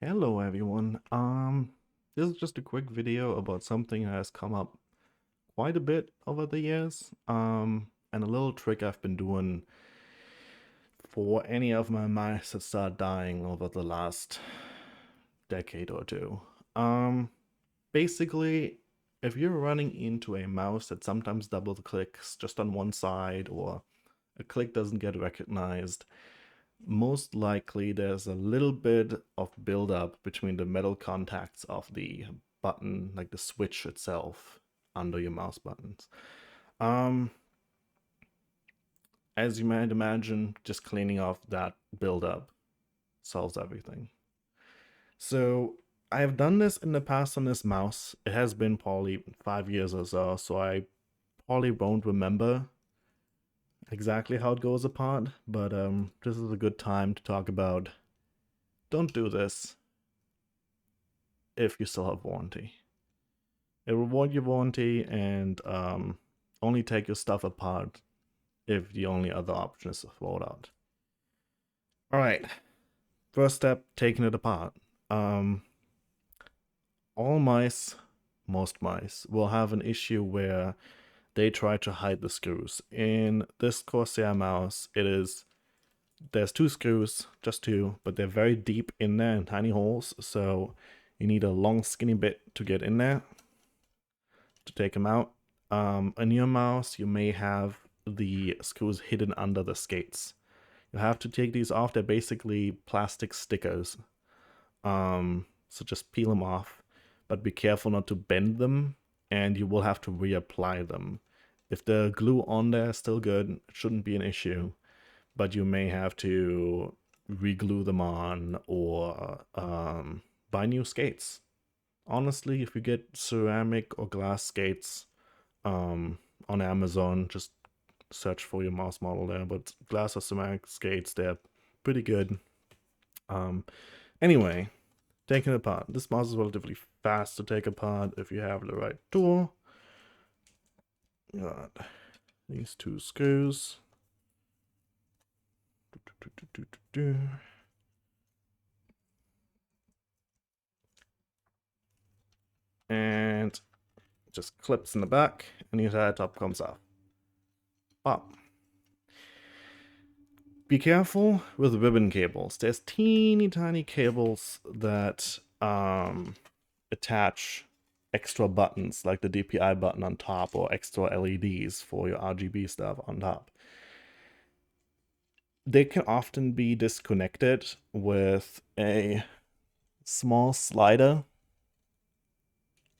Hello everyone. This is just a quick video about something that has come up quite a bit over the years. And a little trick I've been doing for any of my mice that start dying over the last decade or two. Basically, if you're running into a mouse that sometimes double clicks just on one side or a click doesn't get recognized, most likely there's a little bit of buildup between the metal contacts of the button, like the switch itself, under your mouse buttons. Um, as you might imagine, just cleaning off that buildup solves everything. So I have done this in the past on this mouse. It has been probably 5 years or so, so I probably won't remember exactly how it goes apart, but this is a good time to talk about don't do this if you still have warranty. It will void your warranty and only take your stuff apart if the only other option is to throw it out. Alright, first step, taking it apart. All mice, most mice, will have an issue where they try to hide the screws. In this Corsair mouse, there's two screws, just two, but they're very deep in there in tiny holes, so you need a long skinny bit to get in there to take them out. In your mouse, you may have the screws hidden under the skates. You have to take these off. They're basically plastic stickers. So just peel them off, but be careful not to bend them, and you will have to reapply them. If the glue on there is still good, it shouldn't be an issue, but you may have to re-glue them on or buy new skates. Honestly, if you get ceramic or glass skates on Amazon, just search for your mouse model there. But glass or ceramic skates, they're pretty good. Anyway, taking it apart. This mouse is relatively fast to take apart if you have the right tool. Got these two screws. And just clips in the back, and the entire top comes off. Pop. Be careful with ribbon cables. There's teeny tiny cables that attach extra buttons, like the DPI button on top, or extra LEDs for your RGB stuff on top. They can often be disconnected with a small slider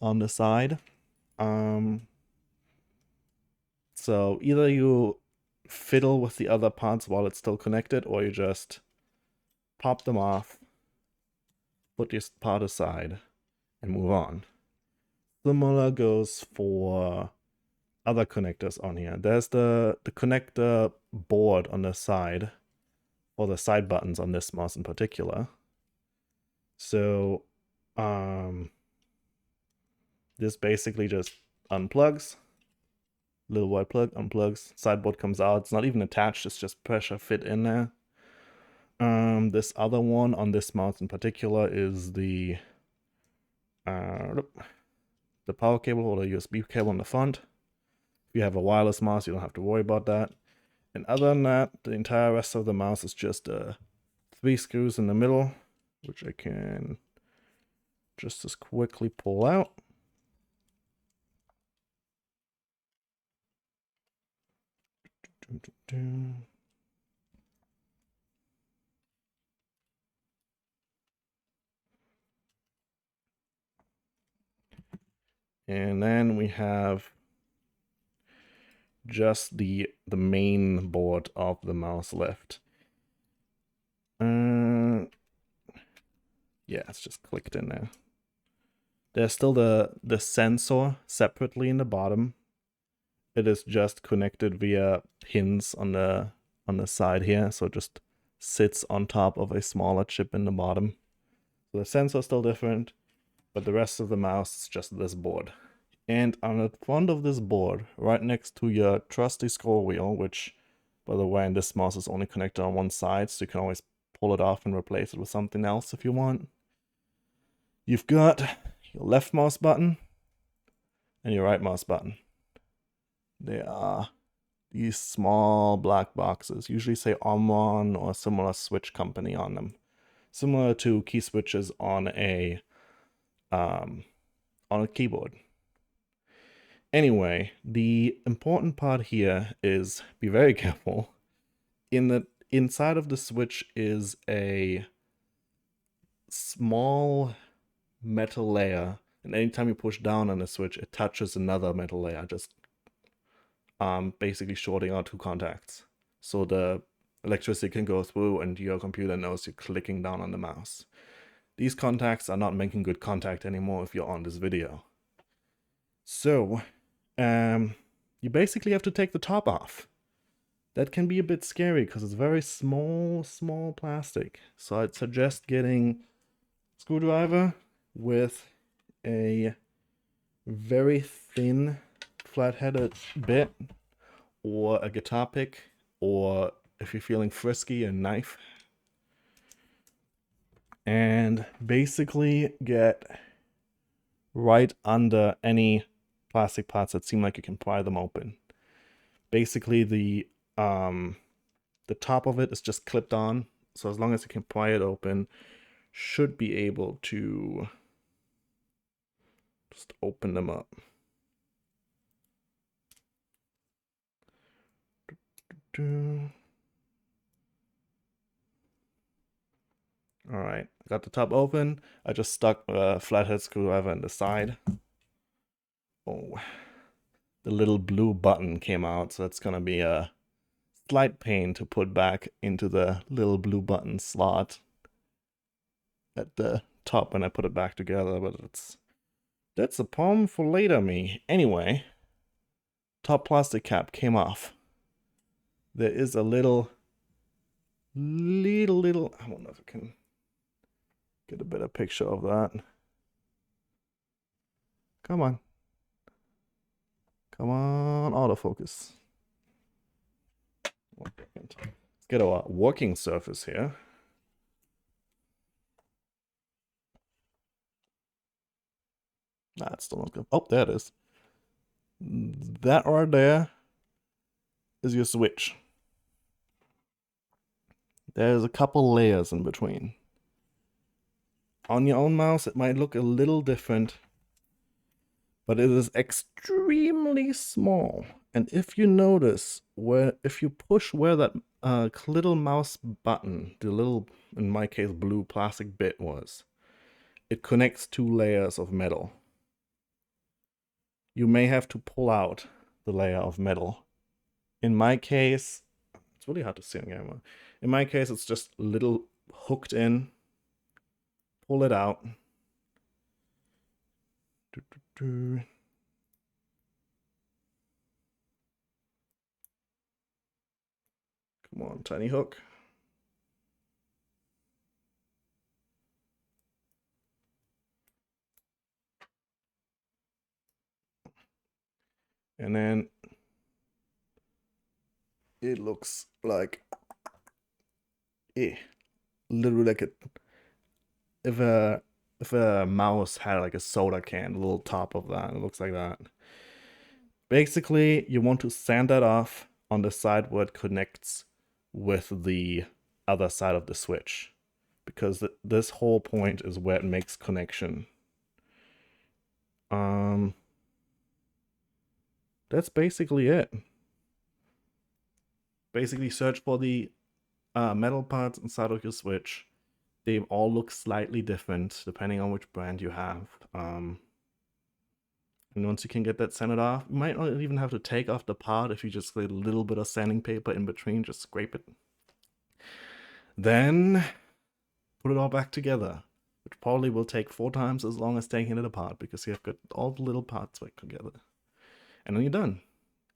on the side. So either you fiddle with the other parts while it's still connected, or you just pop them off, put this part aside, and move on. Similar goes for other connectors on here. There's the connector board on the side, or the side buttons on this mouse in particular. So this basically just unplugs, little white plug, unplugs, sideboard comes out. It's not even attached, it's just pressure fit in there. This other one on this mouse in particular is the power cable or the USB cable on the front. If you have a wireless mouse, you don't have to worry about that. And other than that, the entire rest of the mouse is just 3 screws in the middle, which I can just as quickly pull out. And then we have just the main board of the mouse left. Yeah, it's just clicked in there. There's still the sensor separately in the bottom. It is just connected via pins on the side here, so it just sits on top of a smaller chip in the bottom. So the sensor is still different, but the rest of the mouse is just this board. And on the front of this board, right next to your trusty scroll wheel, which, by the way, in this mouse is only connected on one side, so you can always pull it off and replace it with something else if you want. You've got your left mouse button and your right mouse button. They are these small black boxes, usually say Omron or similar switch company on them, similar to key switches on a keyboard. Anyway, the important part here is be very careful. In the inside of the switch is a small metal layer, and anytime you push down on the switch, it touches another metal layer, just basically shorting out two contacts. So the electricity can go through and your computer knows you're clicking down on the mouse. These contacts are not making good contact anymore if you're on this video. So, you basically have to take the top off. That can be a bit scary because it's very small plastic. So I'd suggest getting a screwdriver with a very thin flat-headed bit, or a guitar pick, or if you're feeling frisky, a knife. And basically get right under any plastic parts that seem like you can pry them open. Basically the top of it is just clipped on, so as long as you can pry it open, should be able to just open them up. Alright, got the top open. I just stuck a flathead screwdriver in the side. Oh, the little blue button came out, so it's gonna be a slight pain to put back into the little blue button slot at the top when I put it back together, but that's a problem for later me. Anyway, top plastic cap came off. There is a little, I don't know if I can get a better picture of that. Come on. Come on, autofocus. 1 second. Let's get our working surface here. That's still not good. Oh, there it is. That right there is your switch. There's a couple layers in between. On your own mouse, it might look a little different, but it is extremely small. And if you notice, if you push where that little mouse button, the little, in my case, blue plastic bit was, it connects two layers of metal. You may have to pull out the layer of metal. In my case, it's really hard to see on camera. In my case, it's just a little hooked in. Pull it out. Come on, tiny hook. And then it looks like literally like if a mouse had like a soda can, a little top of that, it looks like that. Basically, you want to sand that off on the side where it connects with the other side of the switch, because this whole point is where it makes connection. That's basically it. Basically search for the metal parts inside of your switch. They all look slightly different depending on which brand you have. And once you can get that sanded off, you might not even have to take off the part if you just get a little bit of sanding paper in between, just scrape it. Then put it all back together, which probably will take 4 times as long as taking it apart, because you have got all the little parts back together. And then you're done.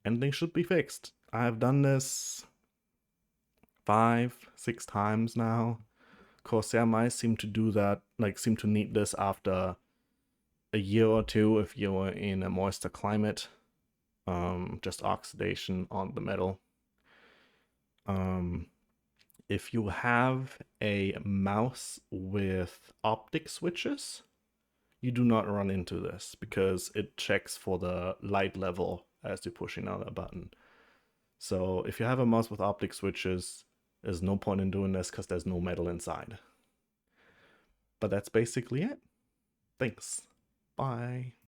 And they should be fixed. I have done this 5, 6 times now. Corsair mice seem to do that, like seem to need this after a year or two if you're in a moister climate. Just oxidation on the metal. If you have a mouse with optic switches, you do not run into this because it checks for the light level as you're pushing out a button. So if you have a mouse with optic switches, there's no point in doing this because there's no metal inside. But that's basically it. Thanks. Bye.